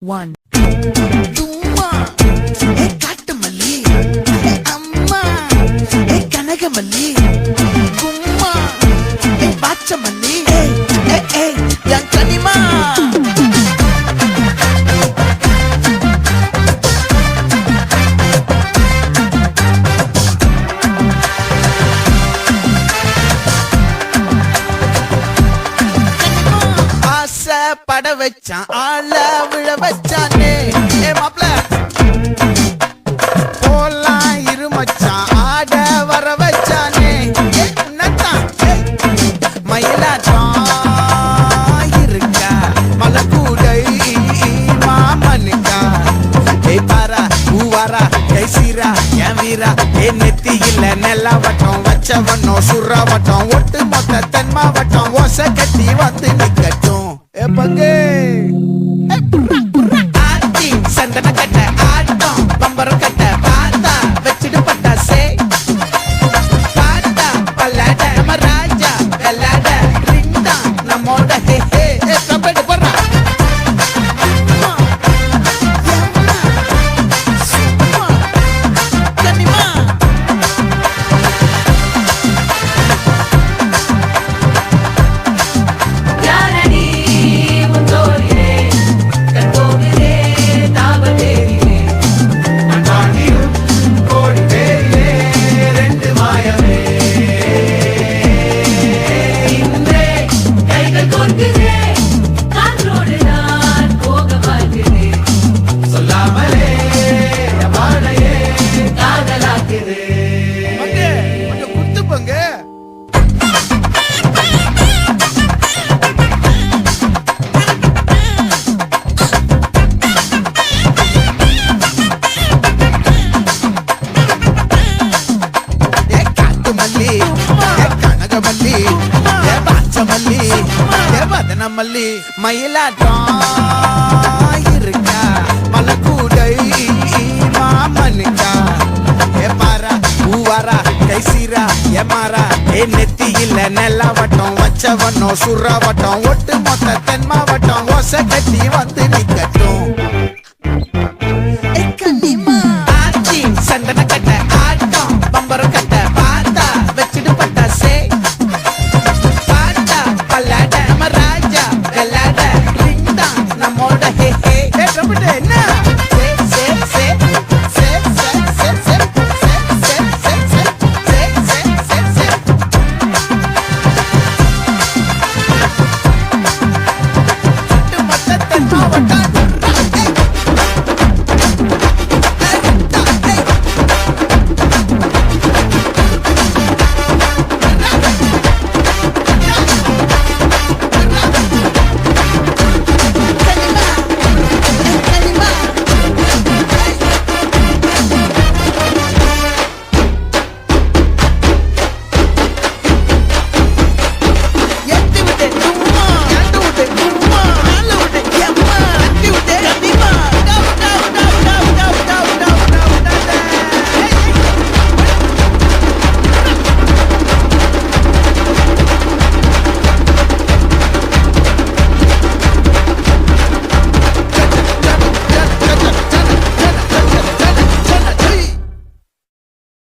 one. தும்மா Kattumalli அம்மா கனகமல்லி கும்மா பாச்சமல்லி என் கனிமா பட வச்சான் ஆள விழ வச்சானே மாப்ள போலாம் இருமச்சான் ஆட வர வச்சானே மயிலாட்டம் இருக்கா மலக்கூடை மாமனுக்கா பாரா பூவாரா கைசீரா என் வீரா நெத்தி இல்ல நெல்லா வட்டம் வச்சவனோ சுறா வட்டம் ஒட்டு மொத்த தென் மாவட்டம் ஓசை கட்டி வந்து நிக்கட்டும் பங்கே ஆட்டி சந்தன கட்ட ஆட்டம் பம்பரம் கட்ட பாத்தா வச்சிடு பட்டாசே பாத்தா பல்லாட நம்ம ராஜா வெள்ளாட ரிண்டா நம்மோட ஹே ஹே கபடி போறா மல்லி மயிலாட்டம் இருக்கா மலக்கூடை மாமனுக்கா பாரா பூவாரா கைசீரா எமாரா நெத்தி இல்ல நெல்லா வட்டம் வச்சவனோ சுறா வட்டம் ஒட்டு மொத்த தென் மாவட்டம் ஓசை கட்டி வந்து நிக்க